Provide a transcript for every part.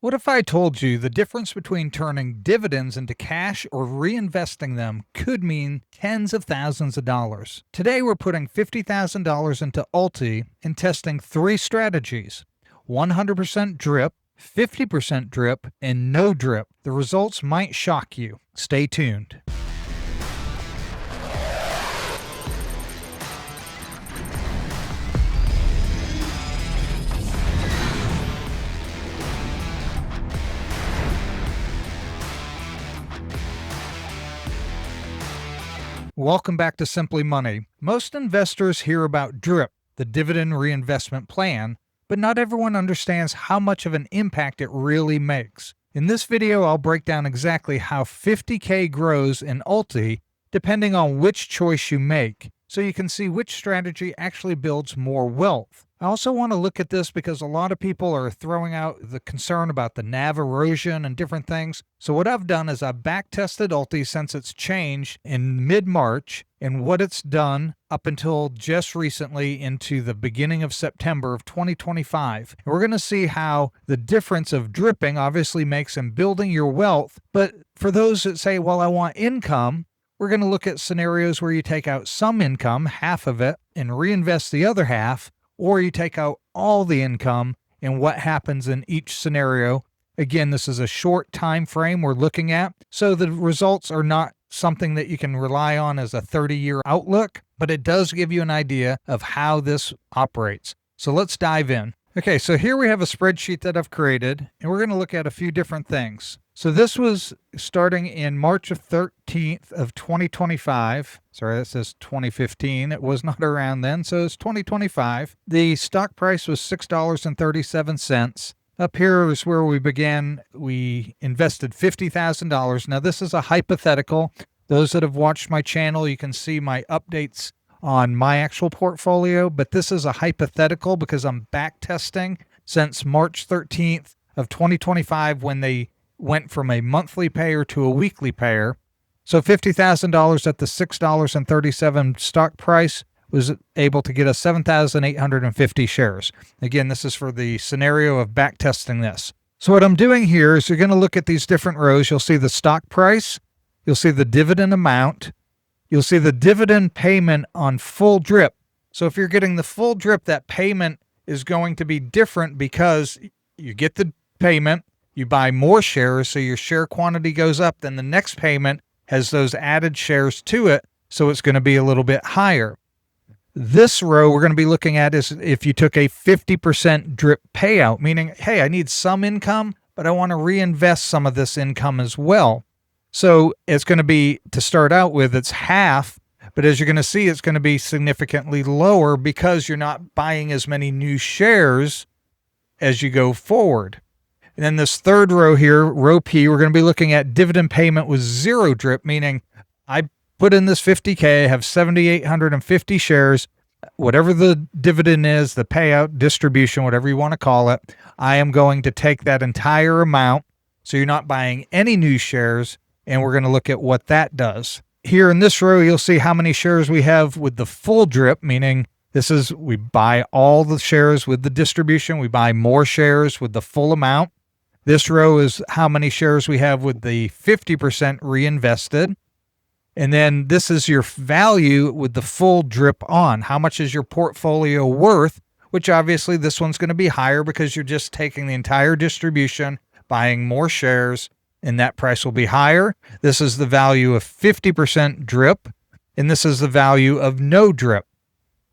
What if I told you the difference between turning dividends into cash or reinvesting them could mean tens of thousands of dollars? Today, we're putting $50,000 into ULTY and testing three strategies: 100% drip, 50% drip, and no drip. The results might shock you. Stay tuned. Welcome back to Simply Money. Most investors hear about DRIP, the dividend reinvestment plan, but not everyone understands how much of an impact it really makes. In this video, I'll break down exactly how 50K grows in ULTY depending on which choice you make, so you can see which strategy actually builds more wealth. I also want to look at this because a lot of people are throwing out the concern about the NAV erosion and different things. So what I've done is I've back-tested ULTY since it's changed in mid-March and what it's done up until just recently into the beginning of September of 2025. And we're going to see how the difference of dripping obviously makes in building your wealth. But for those that say, well, I want income, we're going to look at scenarios where you take out some income, half of it, and reinvest the other half, or you take out all the income and what happens in each scenario. Again, this is a short time frame we're looking at, so the results are not something that you can rely on as a 30-year outlook, but it does give you an idea of how this operates. So let's dive in. Okay, so here we have a spreadsheet that I've created, and we're going to look at a few different things. So this was starting in March of 13th of 2025. Sorry, that says 2015. It was not around then, so it's 2025. The stock price was $6.37. Up here is where we began. We invested $50,000. Now, this is a hypothetical. Those that have watched my channel, you can see my updates on my actual portfolio, but this is a hypothetical because I'm back testing since March 13th of 2025 when they went from a monthly payer to a weekly payer. So $50,000 at the $6.37 stock price was able to get us 7,850 shares. Again, this is for the scenario of back testing this. So what I'm doing here is you're going to look at these different rows. You'll see the stock price. You'll see the dividend amount. You'll see the dividend payment on full drip. So if you're getting the full drip, that payment is going to be different because you get the payment, you buy more shares, so your share quantity goes up, then the next payment has those added shares to it, so it's going to be a little bit higher. This row we're going to be looking at is if you took a 50% drip payout, meaning, hey, I need some income, but I want to reinvest some of this income as well. So it's going to be, to start out with, it's half, but as you're going to see, it's going to be significantly lower because you're not buying as many new shares as you go forward. And then this third row here, row P, we're going to be looking at dividend payment with zero drip, meaning I put in this 50K, I have 7,850 shares, whatever the dividend is, the payout, distribution, whatever you want to call it, I am going to take that entire amount. So you're not buying any new shares, and we're going to look at what that does. Here in this row, you'll see how many shares we have with the full drip, meaning this is we buy all the shares with the distribution, we buy more shares with the full amount. This row is how many shares we have with the 50% reinvested. And then this is your value with the full drip on. How much is your portfolio worth? Which obviously this one's going to be higher because you're just taking the entire distribution, buying more shares, and that price will be higher. This is the value of 50% drip, and this is the value of no drip.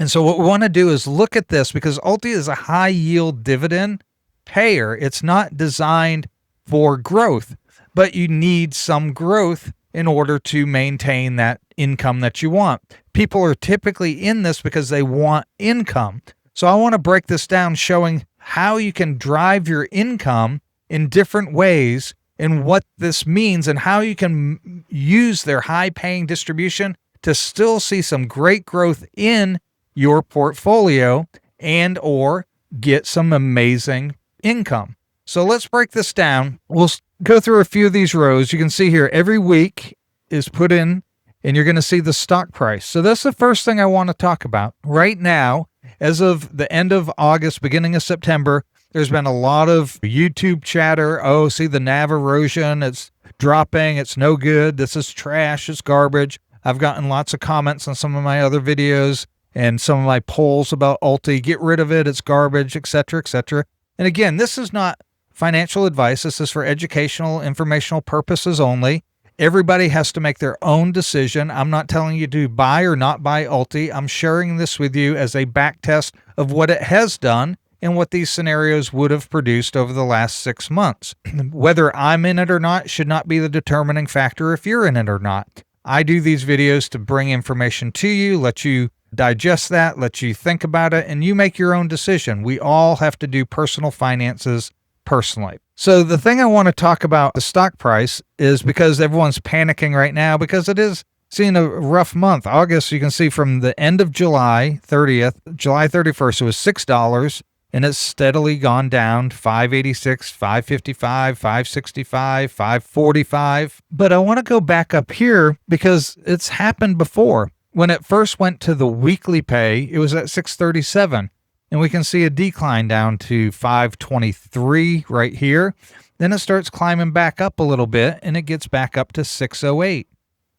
And so what we want to do is look at this because ULTY is a high yield dividend payer. It's not designed for growth, but you need some growth in order to maintain that income that you want. People are typically in this because they want income. So I want to break this down showing how you can drive your income in different ways and what this means and how you can use their high paying distribution to still see some great growth in your portfolio and or get some amazing income. So let's break this down. We'll go through a few of these rows. You can see here every week is put in and you're going to see the stock price. So that's the first thing I want to talk about. Right now, as of the end of August, beginning of September, There's been a lot of YouTube chatter. Oh, see the NAV erosion. It's dropping. It's no good. This is trash. It's garbage. I've gotten lots of comments on some of my other videos and some of my polls about ULTY. Get rid of it. It's garbage, etc., etc. And again, this is not financial advice. This is for educational, informational purposes only. Everybody has to make their own decision. I'm not telling you to buy or not buy ULTY. I'm sharing this with you as a back test of what it has done and what these scenarios would have produced over the last 6 months. Whether I'm in it or not should not be the determining factor if you're in it or not. I do these videos to bring information to you, let you digest that, let you think about it, and you make your own decision. We all have to do personal finances personally. So the thing I want to talk about the stock price is because everyone's panicking right now because it is seeing a rough month. August, you can see from the end of July 30th, July 31st, it was $6. And it's steadily gone down to $5.86, $5.55, $5.65, $5.45. But I want to go back up here because it's happened before. When it first went to the weekly pay, it was at $6.37. And we can see a decline down to $5.23 right here. Then it starts climbing back up a little bit, and it gets back up to $6.08,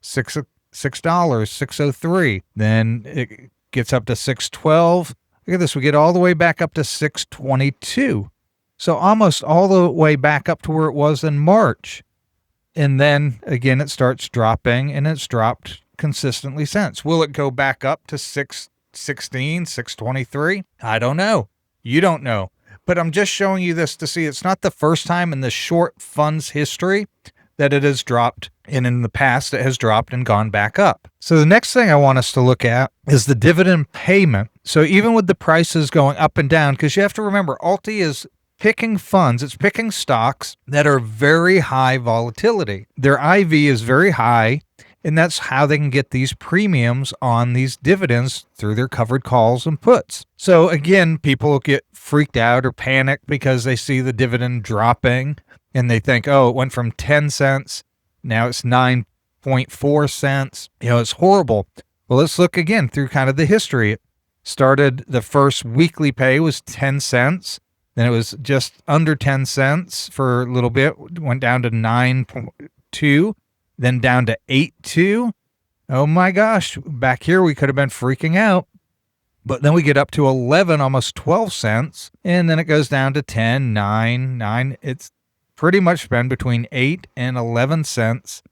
$6, $6.03. Then it gets up to $6.12. Look at this. We get all the way back up to $6.22. So almost all the way back up to where it was in March. And then again, it starts dropping, and it's dropped consistently since. Will it go back up to $6.16, $6.23? I don't know. You don't know. But I'm just showing you this to see it's not the first time in the short funds history that it has dropped, and in the past it has dropped and gone back up. So the next thing I want us to look at is the dividend payment. So even with the prices going up and down, because you have to remember, ULTY is picking funds, it's picking stocks that are very high volatility. Their IV is very high, and that's how they can get these premiums on these dividends through their covered calls and puts. So again, people get freaked out or panic because they see the dividend dropping, and they think, oh, it went from 10 cents, now it's 9.4 cents. It's horrible. Well, let's look again through kind of the history. It started, the first weekly pay was 10 cents. Then it was just under 10 cents for a little bit, went down to 9.2, then down to 8.2. Oh my gosh, back here we could have been freaking out. But then we get up to 11, almost 12 cents, and then it goes down to 10, 9. It's pretty much been between 8 and 11 cents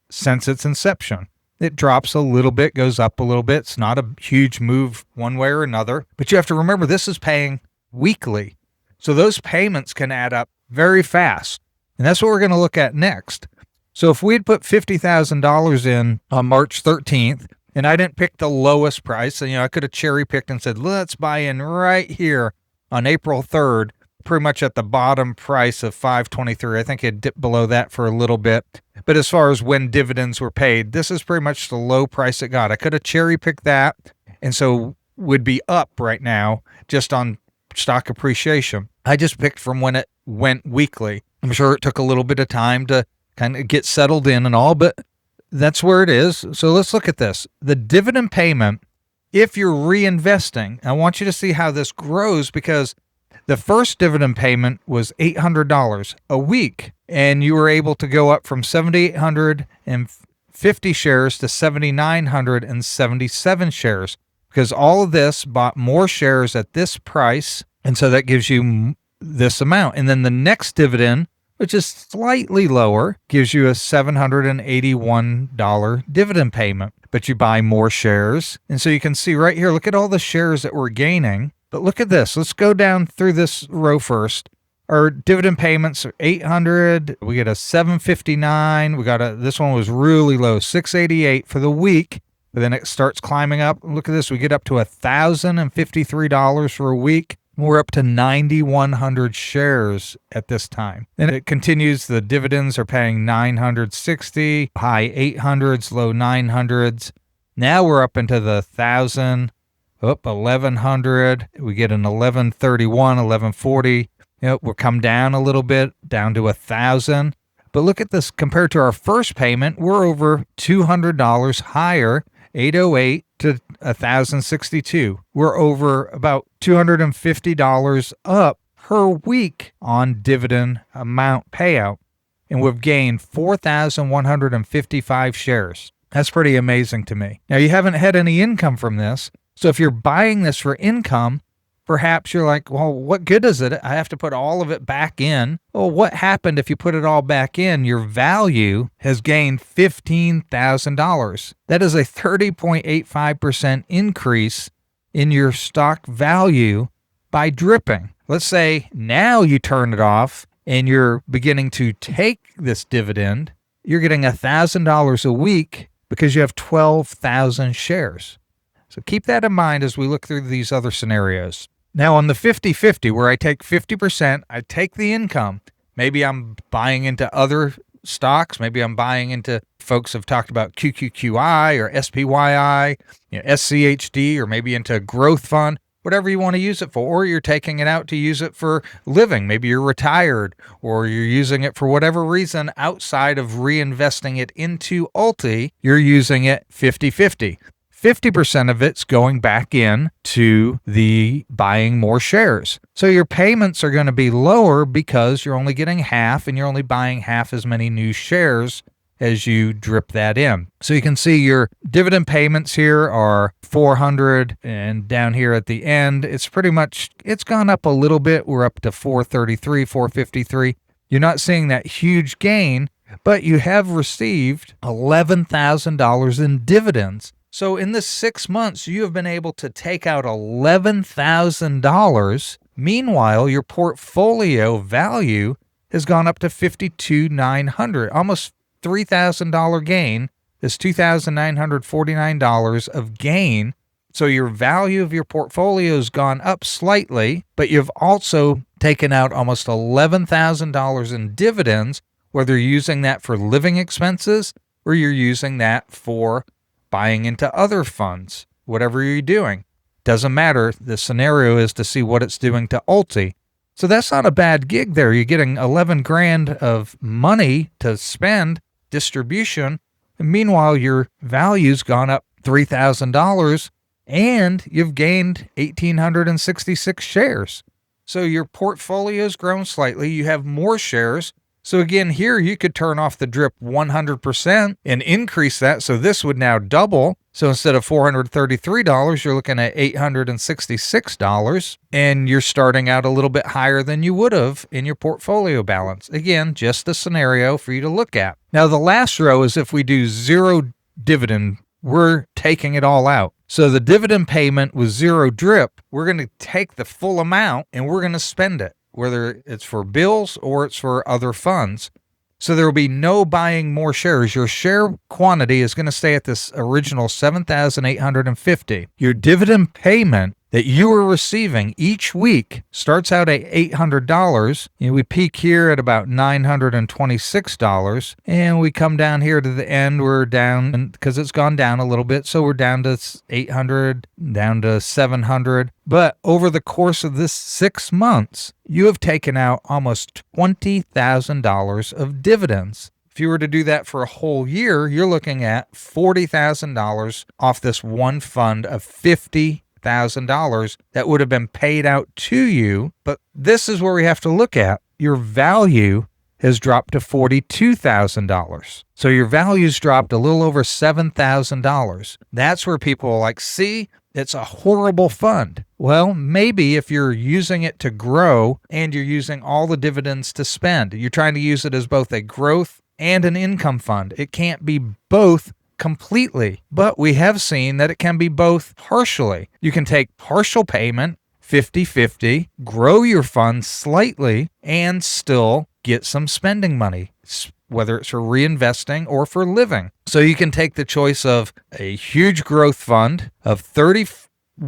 since its inception. It drops a little bit, goes up a little bit. It's not a huge move one way or another. But you have to remember, this is paying weekly. So those payments can add up very fast. And that's what we're going to look at next. So if we had put $50,000 in on March 13th, and I didn't pick the lowest price, and I could have cherry picked and said, let's buy in right here on April 3rd, pretty much at the bottom price of $5.23. I think it dipped below that for a little bit. But as far as when dividends were paid, this is pretty much the low price it got. I could have cherry picked that, and so would be up right now just on stock appreciation. I just picked from when it went weekly. I'm sure it took a little bit of time to kind of get settled in and all, but that's where it is. So let's look at this. The dividend payment, if you're reinvesting, I want you to see how this grows, because the first dividend payment was $800 a week, and you were able to go up from 7,850 shares to 7,977 shares, because all of this bought more shares at this price, and so that gives you this amount. And then the next dividend, which is slightly lower, gives you a $781 dividend payment, but you buy more shares. And so you can see right here, look at all the shares that we're gaining. But look at this. Let's go down through this row first. Our dividend payments are $800. We get a $759. This one was really low, $688 for the week. But then it starts climbing up. Look at this. We get up to $1,053 for a week. We're up to 9,100 shares at this time. And it continues. The dividends are paying $960, high 800s, low 900s. Now we're up into the 1,000. Up 1,100. We get an 1,131, 1,140. We'll come down a little bit, down to 1,000. But look at this. Compared to our first payment, we're over $200 higher, 808 to 1,062. We're over about $250 up per week on dividend amount payout, and we've gained 4,155 shares. That's pretty amazing to me. Now, you haven't had any income from this, so if you're buying this for income, perhaps you're like, well, what good is it? I have to put all of it back in. Well, what happened if you put it all back in? Your value has gained $15,000. That is a 30.85% increase in your stock value by dripping. Let's say now you turn it off and you're beginning to take this dividend. You're getting $1,000 a week because you have 12,000 shares. So keep that in mind as we look through these other scenarios. Now on the 50-50, where I take 50%, I take the income. Maybe I'm buying into other stocks. Maybe I'm buying into, folks have talked about QQQI or SPYI, SCHD, or maybe into a growth fund, whatever you want to use it for. Or you're taking it out to use it for living. Maybe you're retired, or you're using it for whatever reason outside of reinvesting it into ULTY. You're using it 50-50. 50% of it's going back in to the buying more shares. So your payments are going to be lower because you're only getting half and you're only buying half as many new shares as you drip that in. So you can see your dividend payments here are $400, and down here at the end, it's gone up a little bit. We're up to $433, $453. You're not seeing that huge gain, but you have received $11,000 in dividends. So in this 6 months, you have been able to take out $11,000. Meanwhile, your portfolio value has gone up to $52,900, almost $3,000 gain. This $2,949 of gain. So your value of your portfolio has gone up slightly, but you've also taken out almost $11,000 in dividends, whether you're using that for living expenses or you're using that for buying into other funds. Whatever you're doing, doesn't matter. The scenario is to see what it's doing to ULTY. So that's not a bad gig there. You're getting 11 grand of money to spend, distribution, and meanwhile your value's gone up $3,000 and you've gained 1,866 shares. So your portfolio's grown slightly. You have more shares. So again, here you could turn off the drip 100% and increase that. So this would now double. So instead of $433, you're looking at $866, and you're starting out a little bit higher than you would have in your portfolio balance. Again, just a scenario for you to look at. Now, the last row is if we do zero dividend, we're taking it all out. So the dividend payment with zero drip, we're going to take the full amount and we're going to spend it, whether it's for bills or it's for other funds. So there will be no buying more shares. Your share quantity is going to stay at this original 7,850. Your dividend payment that you are receiving each week starts out at $800. We peak here at about $926, and we come down here to the end. We're down because it's gone down a little bit, so we're down to 800, down to 700. But over the course of this 6 months, you have taken out almost $20,000 of dividends. If you were to do that for a whole year, you're looking at $40,000 off this one fund of $50,000 that would have been paid out to you. But this is where we have to look at your value has dropped to $42,000. So your value's dropped a little over $7,000. That's where people are like, see, it's a horrible fund. Well, maybe if you're using it to grow and you're using all the dividends to spend, you're trying to use it as both a growth and an income fund. It can't be both completely, but we have seen that it can be both partially. You can take partial payment, 50-50, grow your fund slightly, and still get some spending money, whether it's for reinvesting or for living. So you can take the choice of a huge growth fund of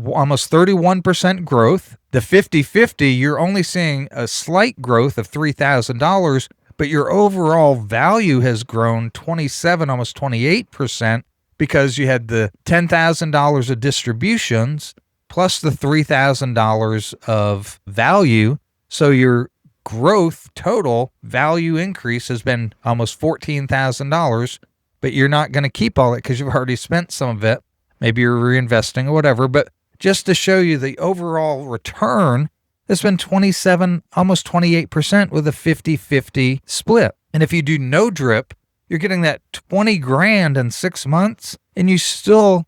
almost 31% growth. The 50-50, you're only seeing a slight growth of $3,000, but your overall value has grown 27, almost 28%, because you had the $10,000 of distributions plus the $3,000 of value. So your growth total value increase has been almost $14,000, but you're not going to keep all it because you've already spent some of it. Maybe you're reinvesting or whatever, but just to show you the overall return It's been 27, almost 28% with a 50-50 split. And if you do no drip, you're getting that 20 grand in 6 months, and you still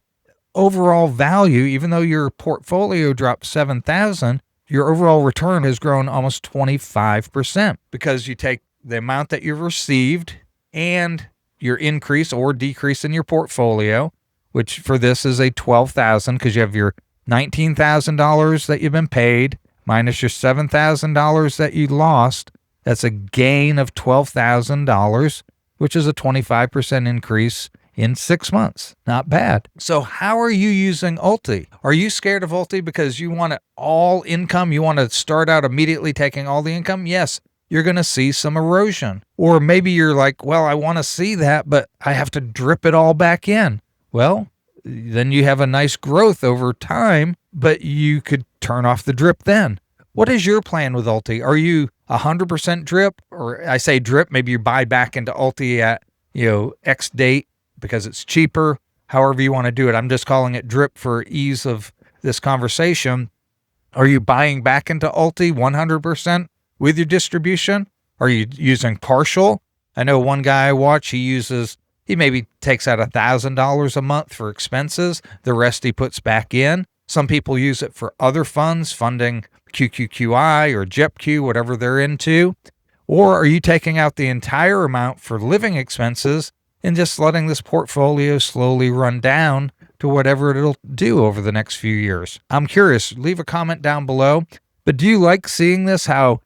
overall value, even though your portfolio dropped 7,000, your overall return has grown almost 25% because you take the amount that you've received and your increase or decrease in your portfolio, which for this is a 12,000 because you have your $19,000 that you've been paid minus your $7,000 that you lost. That's a gain of $12,000, which is a 25% increase in 6 months. Not bad. So how are you using ULTY? Are you scared of ULTY because you want it all income? You want to start out immediately taking all the income? Yes, you're going to see some erosion. Or maybe you're like, well, I want to see that, but I have to drip it all back in. Well, then you have a nice growth over time, but you could turn off the drip then. What is your plan with ULTY? Are you 100% drip? Or I say drip, maybe you buy back into ULTY at, X date because it's cheaper, however you want to do it. I'm just calling it drip for ease of this conversation. Are you buying back into ULTY 100% with your distribution? Are you using partial? I know one guy I watch, he maybe takes out $1,000 a month for expenses. The rest he puts back in. Some people use it for other funds, funding QQQI or JEPQ, whatever they're into. Or are you taking out the entire amount for living expenses and just letting this portfolio slowly run down to whatever it'll do over the next few years? I'm curious. Leave a comment down below. But do you like seeing this, how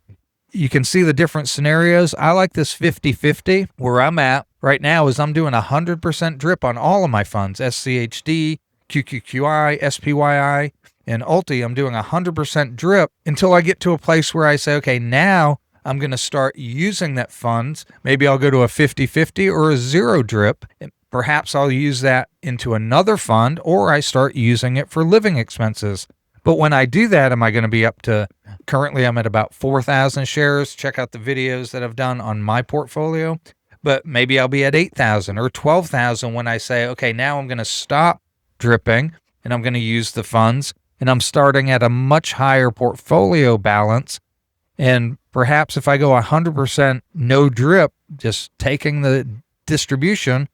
you can see the different scenarios? I like this 50-50. Where I'm at right now is I'm doing 100% drip on all of my funds, SCHD, QQQI, SPYI, and ULTY. I'm doing 100% drip until I get to a place where I say, okay, now I'm going to start using that funds. Maybe I'll go to a 50-50 or a zero drip. Perhaps I'll use that into another fund, or I start using it for living expenses. But when I do that, am I going to be up to, currently I'm at about 4,000 shares. Check out the videos that I've done on my portfolio. But maybe I'll be at 8,000 or 12,000 when I say, okay, now I'm going to stop dripping and I'm going to use the funds, and I'm starting at a much higher portfolio balance. And perhaps if I go 100% no drip, just taking the distribution,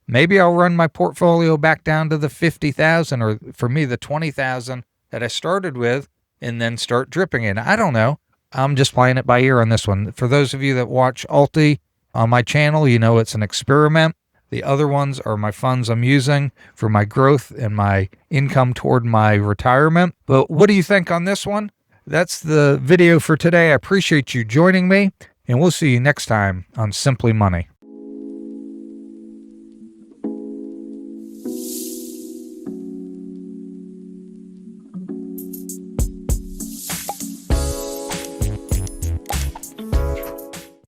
maybe I'll run my portfolio back down to the 50,000, or for me, the 20,000 that I started with, and then start dripping in. I don't know. I'm just playing it by ear on this one. For those of you that watch ULTY on my channel, you know it's an experiment. The other ones are my funds I'm using for my growth and my income toward my retirement. But what do you think on this one? That's the video for today. I appreciate you joining me, and we'll see you next time on Simply Money.